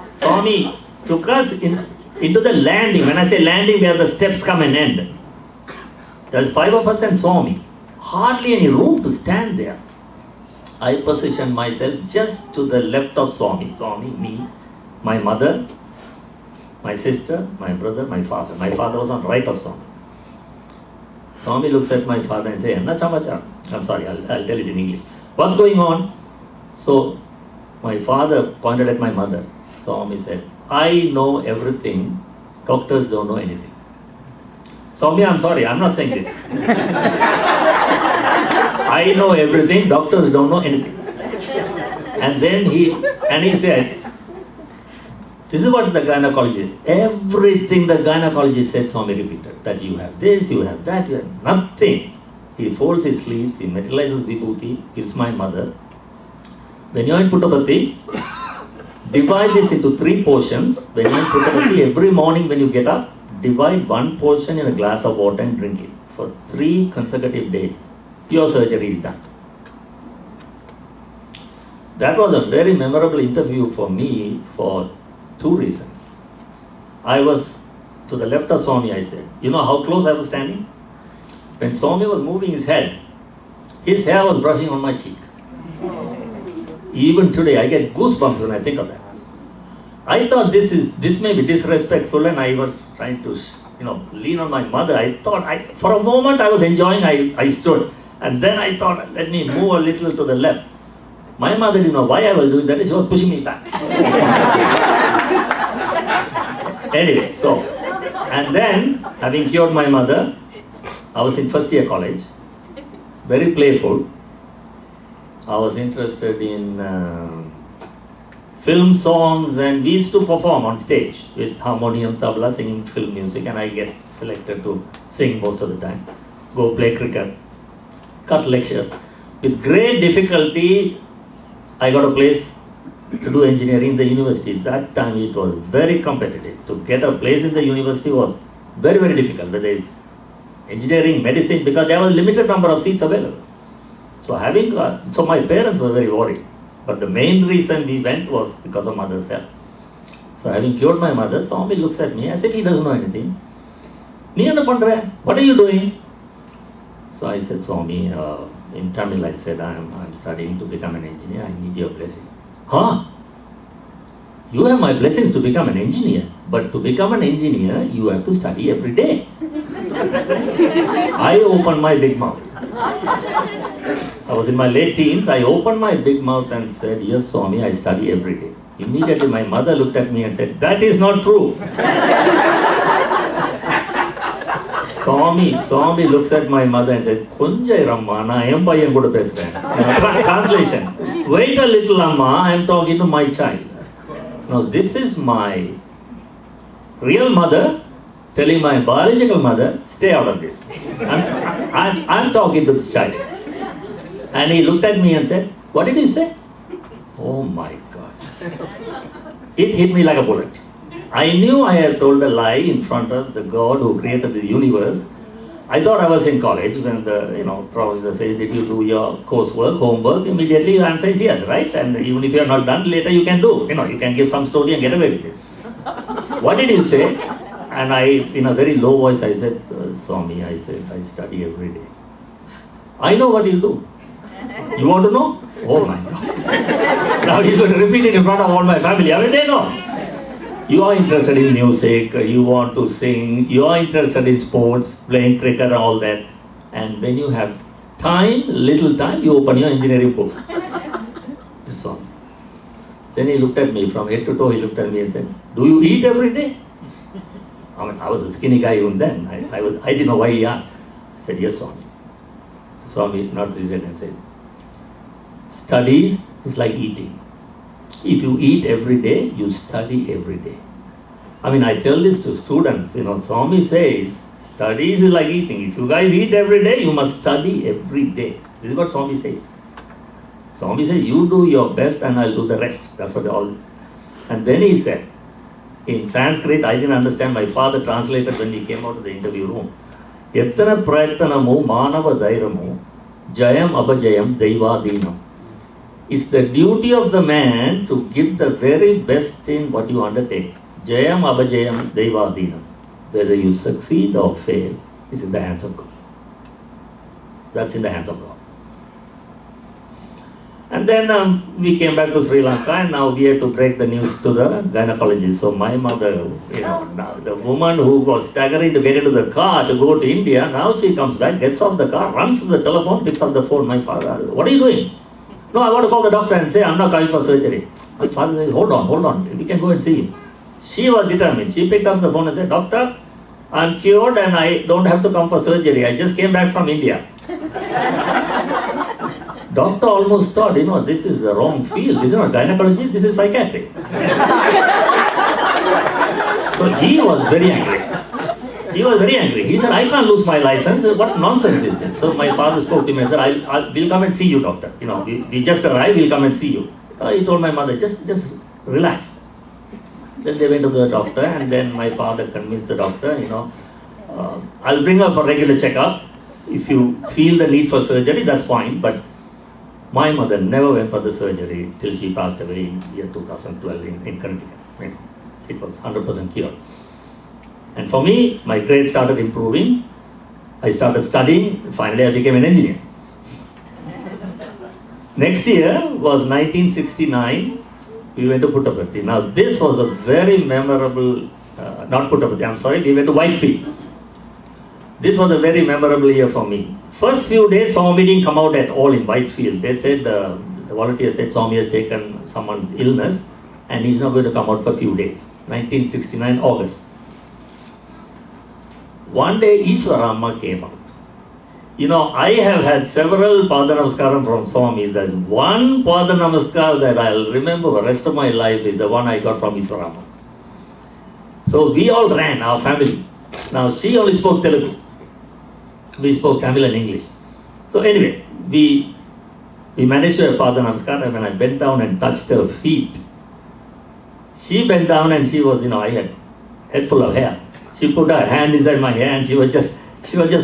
into the landing. When I say landing, where the steps come and end. There's 5 of us and Swami. Hardly any room to stand there. I positioned myself just to the left of Swami. Swami, me, my mother, my sister, my brother, my father. My father was on the right of Swami. Swami looks at my father and says, I'm sorry, I'll tell it in English. What's going on? So my father pointed at my mother. Swami said, I know everything. Doctors don't know anything. Swami, I'm sorry, I'm not saying this. I know everything. Doctors don't know anything. And then he said, this is what the gynecologist, everything the gynecologist said, Swami repeated, that you have this, you have that, you have nothing. He folds his sleeves, he materializes vibhuti, gives my mother. When you are in Puttaparthi, divide this into 3 portions. When you are in Puttaparthi, every morning when you get up, divide 1 portion in a glass of water and drink it. For 3 consecutive days, your surgery is done. That was a very memorable interview for me for 2 reasons. I was to the left of Swami, I said. You know how close I was standing? When Swami was moving his head, his hair was brushing on my cheek. Even today, I get goosebumps when I think of that. I thought this may be disrespectful, and I was trying to, lean on my mother. I thought, for a moment I was enjoying, I stood. And then I thought, let me move a little to the left. My mother didn't know why I was doing that, she was pushing me back. Anyway, and then, having cured my mother, I was in first year college, very playful. I was interested in film songs, and we used to perform on stage with harmonium, tabla, singing film music, and I get selected to sing most of the time. Go play cricket, cut lectures. With great difficulty, I got a place to do engineering in the university. That time it was very competitive. To get a place in the university was very, very difficult. Whether it's engineering, medicine, because there was a limited number of seats available. So my parents were very worried. But the main reason we went was because of mother's health. So having cured my mother, Swami looks at me as if he doesn't know anything. What are you doing? So I said, Swami, in Tamil I said, I'm studying to become an engineer. I need your blessings. Huh? You have my blessings to become an engineer. But to become an engineer, you have to study every day. I opened my big mouth. I was in my late teens. I opened my big mouth and said, yes, Swami, I study every day. Immediately my mother looked at me and said, that is not true. Swami looks at my mother and said, Konjai Ramma, na em payan kuda pesren. Translation. Wait a little, Amma, I am talking to my child. Now this is my real mother telling my biological mother, stay out of this. I'm talking to this child. And he looked at me and said, what did he say? Oh my gosh. It hit me like a bullet. I knew I had told a lie in front of the God who created the universe. I thought I was in college when the professor says, did you do your coursework, homework? Immediately your answer is yes, right? And even if you are not done, later you can do. You can give some story and get away with it. What did you say? And I, in a very low voice, I said, Swami, I said, I study every day. I know what you'll do. You want to know? Oh my God. Now you're going to repeat it in front of all my family. I mean, they know. You are interested in music, you want to sing, you are interested in sports, playing cricket and all that. And when you have time, little time, you open your engineering books. That's all. Then he looked at me from head to toe, he looked at me and said, do you eat every day? I mean, I was a skinny guy even then. I didn't know why he asked. I said, yes, Swami. Swami nodded his head and said, studies is like eating. If you eat every day, you study every day. I mean, I tell this to students, Swami says, studies is like eating. If you guys eat every day, you must study every day. This is what Swami says. Swami says, you do your best and I'll do the rest. That's what they all. And then he said, in Sanskrit, I didn't understand. My father translated when he came out of the interview room. Yattana prayatanamu manava dairamu jayam abhajayam deivadinam. It's the duty of the man to give the very best in what you undertake. Jayam abhajayam deivadinam. Whether you succeed or fail is in the hands of God. That's in the hands of God. And then we came back to Sri Lanka, and now we had to break the news to the gynecologist. So my mother, now the woman who was staggering to get into the car to go to India, now she comes back, gets off the car, runs to the telephone, picks up the phone. My father, what are you doing? No, I want to call the doctor and say, I'm not coming for surgery. My father says, hold on, we can go and see him. She was determined. She picked up the phone and said, doctor, I'm cured and I don't have to come for surgery. I just came back from India. Doctor almost thought, this is the wrong field. This is not gynecology, this is psychiatry. So he was very angry. He was very angry. He said, I can't lose my license. What nonsense is this? So my father spoke to him and said, we'll come and see you, doctor. We just arrived, we'll come and see you. He told my mother, just relax. Then they went to the doctor, and then my father convinced the doctor, I'll bring her for regular checkup. If you feel the need for surgery, that's fine. But my mother never went for the surgery till she passed away in year 2012 in Connecticut. It was 100% cured. And for me, my grades started improving. I started studying. Finally, I became an engineer. Next year was 1969. We went to Puttaparthi. Now, this was a very memorable, not Puttaparthi, I'm sorry, we went to Whitefield. This was a very memorable year for me. First few days, Swami didn't come out at all in Whitefield. They said, the volunteer said Swami has taken someone's illness and he's not going to come out for a few days. 1969, August. One day, Ishwarama came out. I have had several Pada Namaskaram from Swami. There's one Pada Namaskar that I'll remember the rest of my life is the one I got from Ishwarama. So we all ran, our family. Now she only spoke Telugu. We spoke Tamil and English. So anyway, we managed to have Pada Namaskar, and when I bent down and touched her feet, she bent down and she was, I had head full of hair. She put her hand inside my hair and she was just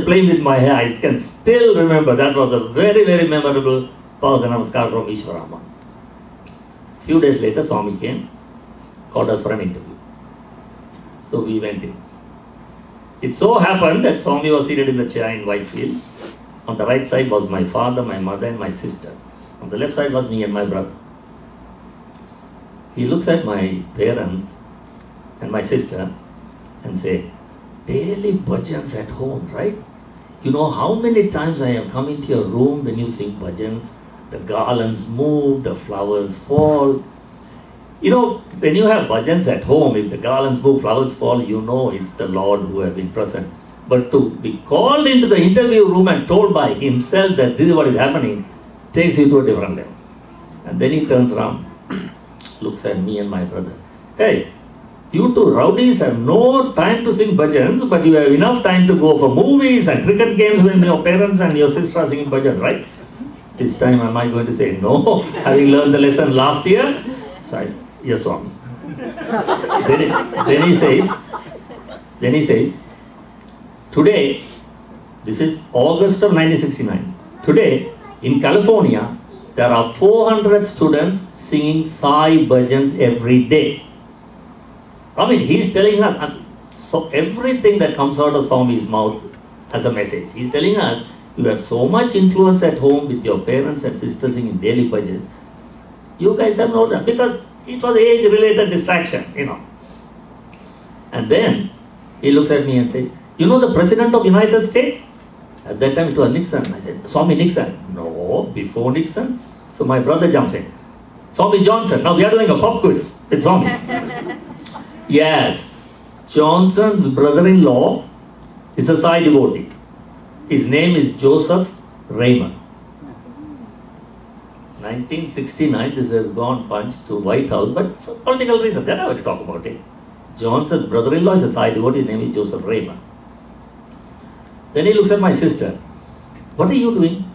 playing with my hair. I can still remember that was a very, very memorable Pada Namaskar from Ishwarama. Few days later, Swami came, called us for an interview. So we went in. It so happened that Swami was seated in the chair in Whitefield. On the right side was my father, my mother and my sister. On the left side was me and my brother. He looks at my parents and my sister and say, daily bhajans at home, right? How many times I have come into your room when you sing bhajans, the garlands move, the flowers fall. When you have bhajans at home, if the garlands move, flowers fall, it's the Lord who has been present. But to be called into the interview room and told by himself that this is what is happening, takes you to a different level. And then he turns around, looks at me and my brother. Hey, you two rowdies have no time to sing bhajans, but you have enough time to go for movies and cricket games when your parents and your sister are singing bhajans, right? This time am I going to say no, having learned the lesson last year? So yes, Swami. Then he says, today, this is August of 1969, today in California, there are 400 students singing Sai bhajans every day. He's telling us, so everything that comes out of Swami's mouth as a message. He's telling us, you have so much influence at home with your parents and sisters singing daily bhajans. You guys have no time, because it was age-related distraction, And then he looks at me and says, the President of the United States? At that time it was Nixon. I said, Swami Nixon? No, before Nixon. So my brother jumps in. Swami Johnson. Now we are doing a pop quiz with Swami. Yes, Johnson's brother-in-law is a Sai devotee. His name is Joseph Raymond. 1969, this has gone Panch to White House, but for political reasons, they're not going to talk about it. Johnson's brother-in-law is a Sai devotee, his name is Joseph Raymond. Then he looks at my sister. What are you doing?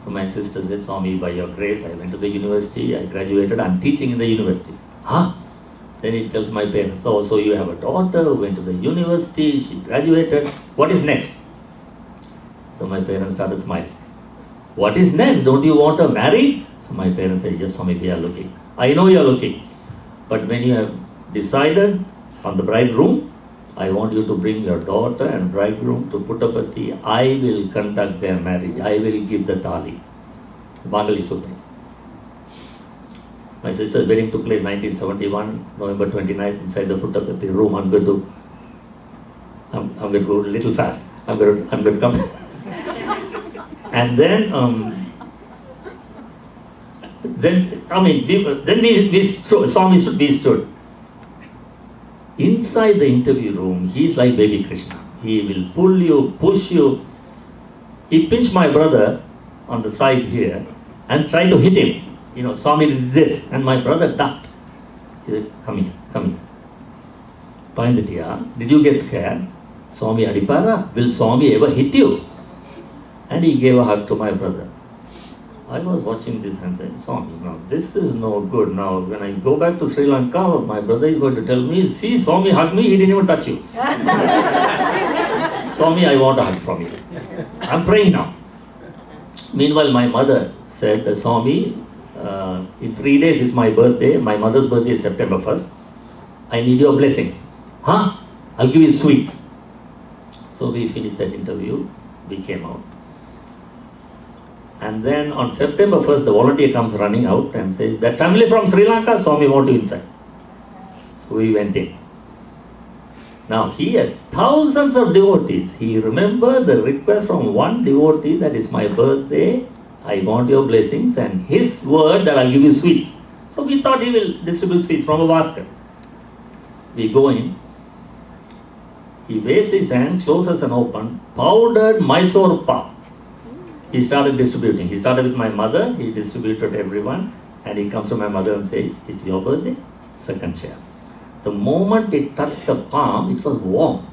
So my sister said, Swami, by your grace, I went to the university, I graduated, I'm teaching in the university. Huh? Then he tells my parents, oh, so you have a daughter who went to the university, she graduated. What is next? So my parents started smiling. What is next? Don't you want her married? So my parents said, yes, Swami, we are looking. I know you are looking. But when you have decided on the bridegroom, I want you to bring your daughter and bridegroom to Puttaparthi. I will conduct their marriage. I will give the tali. Bangali Sutra. My sister's wedding took place 1971, November 29th, inside the Puttaparthi room. I'm going to go a little fast. I'm going to come. And then we stood. Inside the interview room, he's like baby Krishna. He will pull you, push you. He pinched my brother on the side here and tried to hit him. Swami did this, and my brother ducked. He said, come here. Panditya, did you get scared? Swami Adipara, will Swami ever hit you? And he gave a hug to my brother. I was watching this and said, Swami, now this is no good. Now when I go back to Sri Lanka, my brother is going to tell me, see, Swami hugged me, he didn't even touch you. Swami, I want a hug from you. I'm praying now. Meanwhile, my mother said, Swami, in 3 days is my birthday. My mother's birthday is September 1st. I need your blessings. Huh? I'll give you sweets. So we finished that interview. We came out. And then on September 1st, the volunteer comes running out and says, that family from Sri Lanka, Swami want you inside. So we went in. Now he has thousands of devotees. He remembered the request from one devotee, that is my birthday, I want your blessings, and his word that I'll give you sweets. So we thought he will distribute sweets from a basket. We go in. He waves his hand, closes and opens, powdered Mysore pak. He started distributing. He started with my mother, he distributed to everyone, and he comes to my mother and says, it's your birthday, second share. The moment it touched the palm, it was warm.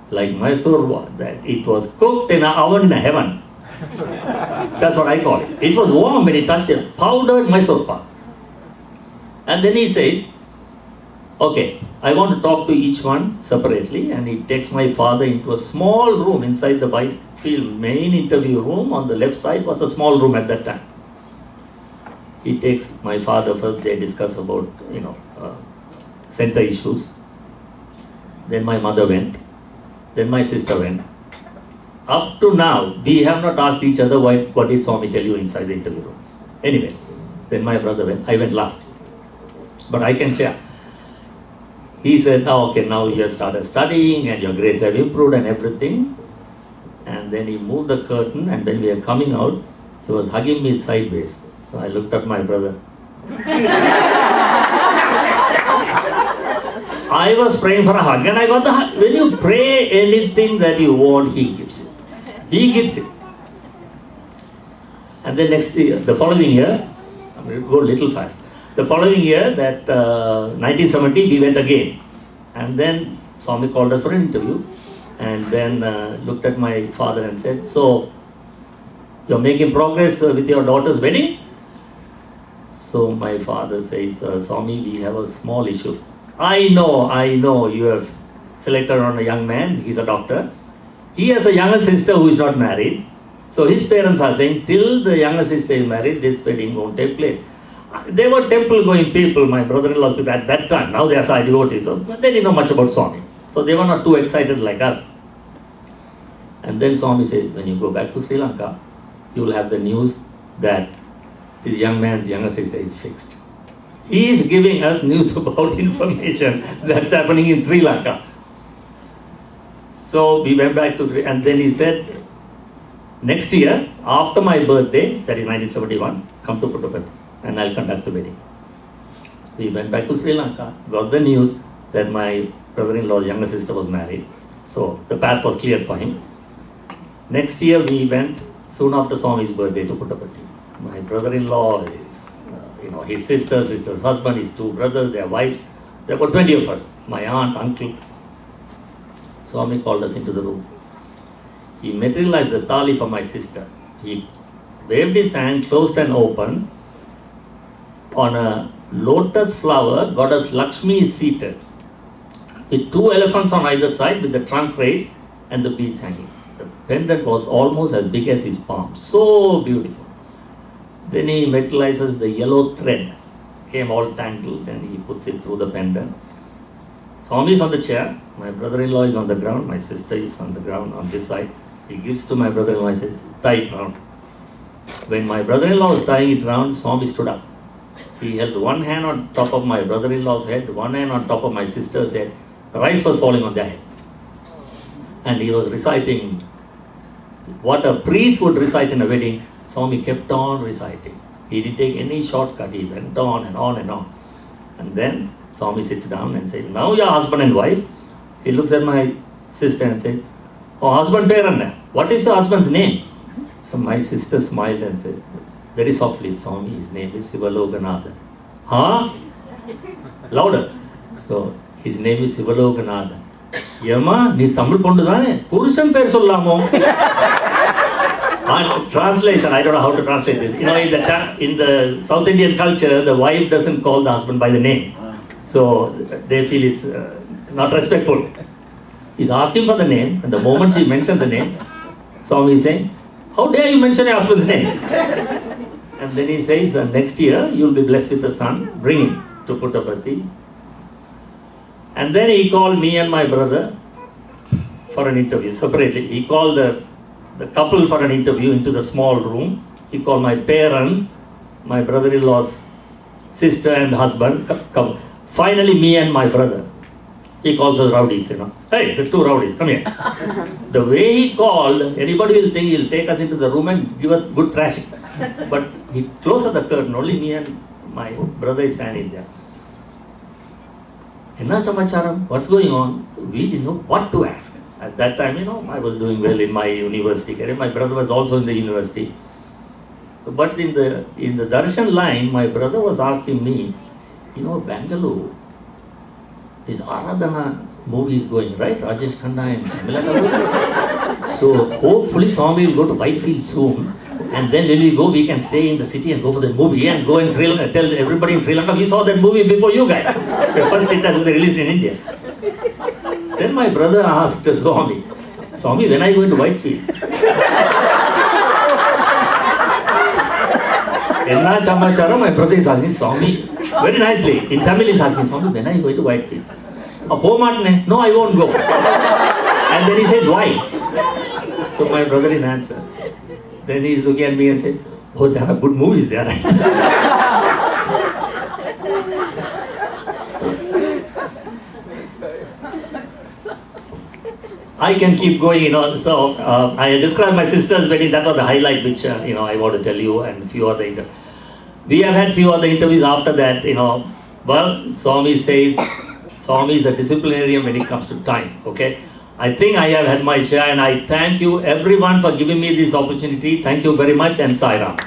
Like Mysore, that it was cooked in an oven in heaven. That's what I call it. It was warm when it touched it. Powdered Mysore pak. And then he says, okay, I want to talk to each one separately, and he takes my father into a small room inside the Whitefield main interview room. On the left side was a small room at that time. He takes my father first, they discuss about, center issues. Then my mother went. Then my sister went. Up to now, we have not asked each other what did Swami tell you inside the interview room. Anyway, then my brother went. I went last. But I can share. He said, okay, now you have started studying and your grades have improved and everything. And then he moved the curtain, and when we were coming out, he was hugging me sideways. So I looked at my brother. I was praying for a hug, and I got the hug. When you pray anything that you want, he gives it. He gives it. And then next year, the following year, I'm going to go a little fast. The following year, that 1970, we went again. And then Swami called us for an interview, and then looked at my father and said, so, you're making progress with your daughter's wedding? So my father says, Swami, we have a small issue. I know, you have selected on a young man, he's a doctor. He has a younger sister who is not married. So his parents are saying, till the younger sister is married, this wedding won't take place. They were temple-going people, my brother-in-law's people at that time. Now they are Sai devotees, so they didn't know much about Swami. So they were not too excited like us. And then Swami says, when you go back to Sri Lanka, you will have the news that this young man's younger sister is fixed. He is giving us news about information that's happening in Sri Lanka. So we went back to Sri, and then he said, next year, after my birthday, that is 1971, come to Puttaparthi, and I'll conduct the wedding. We went back to Sri Lanka, got the news that my brother-in-law's younger sister was married. So the path was cleared for him. Next year we went soon after Swami's birthday to Puttaparthi. My brother-in-law is, his sister's husband, his two brothers, their wives. There were 20 of us, my aunt, uncle. Swami called us into the room. He materialized the thali for my sister. He waved his hand, closed and opened. On a lotus flower, goddess Lakshmi is seated, with two elephants on either side, with the trunk raised and the beads hanging. The pendant was almost as big as his palm. So beautiful. Then he materializes the yellow thread, came all tangled, and he puts it through the pendant. Swami is on the chair, my brother-in-law is on the ground, my sister is on the ground on this side. He gives to my brother-in-law and says, tie it round. When my brother-in-law was tying it round, Swami stood up. He held one hand on top of my brother-in-law's head, one hand on top of my sister's head. Rice was falling on their head. And he was reciting what a priest would recite in a wedding. Swami kept on reciting. He didn't take any shortcut. He went on and on and on. And then Swami sits down and says, now you're husband and wife. He looks at my sister and says, oh, husband parent, what is your husband's name? So my sister smiled and said, very softly, Swami, his name is Sivaloganathan. Huh? Louder. So, his name is Sivaloganathan. Yama, ni Tamil pondu dane? Purushan per sollamo. Translation, I don't know how to translate this. You know, in the South Indian culture, the wife doesn't call the husband by the name. So, they feel it's not respectful. He's asking for the name, and the moment she mentioned the name, Swami is saying, how dare you mention your husband's name? And then he says, next year you will be blessed with a son, bring him to Puttaparthi. And then he called me and my brother for an interview separately. He called the couple for an interview into the small room. He called my parents, my brother-in-law's sister and husband. Finally, me and my brother. He calls us rowdies, you know. Hey, the two rowdies, come here. The way he called, anybody will think he'll take us into the room and give us good thrashing. But he closed the curtain, only me and my brother is standing there. Enna Chamacharam, what's going on? So we didn't know what to ask. At that time, you know, I was doing well in my university career. My brother was also in the university. But in the darshan line, my brother was asking me, you know, Bangalore, this Aradhana movie is going, right? Rajesh Khanna and Shamila Kapoor. So hopefully Swami will go to Whitefield soon. And then when we go, we can stay in the city and go for the movie and go in Sri Lanka, tell everybody in Sri Lanka, we saw that movie before you guys. The first it has been released in India. Then my brother asked Swami, Swami, when are you going to Whitefield? Enna Chamachara, my brother is asking Swami, very nicely, in Tamil is asking Swami, when are you going to Whitefield? No, I won't go. And then he said, why? So my brother in answer. Then he is looking at me and said, oh, there are good movies there. I can keep going, you know. So I described my sister's wedding. That was the highlight, which you know, I want to tell you, and few other. We have had few other interviews after that, you know. Well, Swami says, Swami is a disciplinarian when it comes to time. Okay. I think I have had my share, and I thank you everyone for giving me this opportunity. Thank you very much, and Sai Ram.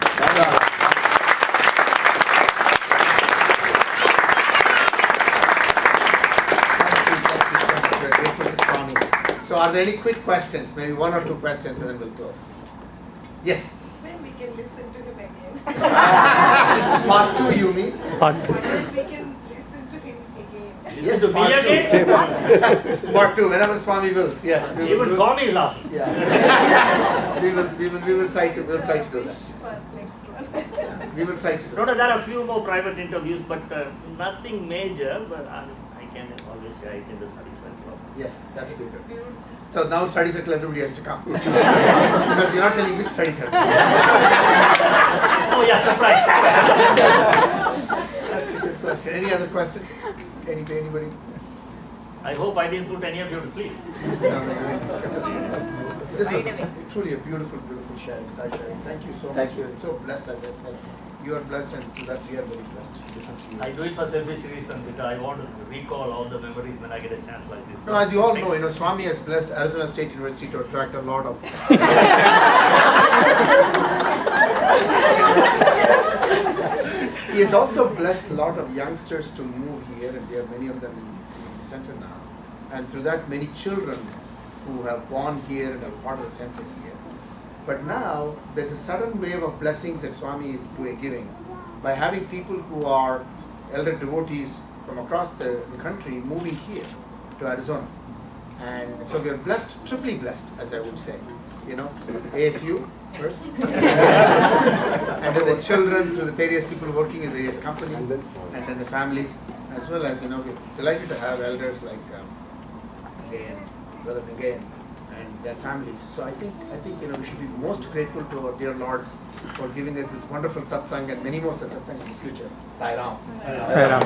So are there any quick questions? Maybe one or two questions and then we'll close. Yes? When we can listen to him again. Part 2 you mean? Part 2. When we can listen to him again. Yes, to me again? Part 2, whenever Swami wills. Yes. Even Swami is laughing. Yeah. we will try to do that. For next one. We will try to do No, that. there are a few more private interviews, but nothing major. But I can always share it in the study circle. Yes, that will be good. So now study circle, everybody has to come. Because you're not telling which study circle. Oh yeah, surprise. That's a good question. Any other questions? Anybody? I hope I didn't put any of you to sleep. This was truly a beautiful sharing. Sai sharing. Thank you so much. Thank you. You're so blessed, as I said. You are blessed, and to that we are very blessed. I do it for selfish reasons because I want to recall all the memories when I get a chance like this. No, as you all know, Swami has blessed Arizona State University to attract a lot of. He has also blessed a lot of youngsters to move here, and there are many of them in the center now. And through that, many children who have born here and are part of the center here. But now, there's a sudden wave of blessings that Swami is giving by having people who are elder devotees from across the country moving here to Arizona. And so we are blessed, triply blessed, as I would say. ASU first, and then the children through the various people working in various companies, and then the families, as well as, we're delighted to have elders like Gange, Brother Gange, and their families. So I think we should be most grateful to our dear Lord for giving us this wonderful satsang and many more satsang in the future. Sai Ram. Sai Ram.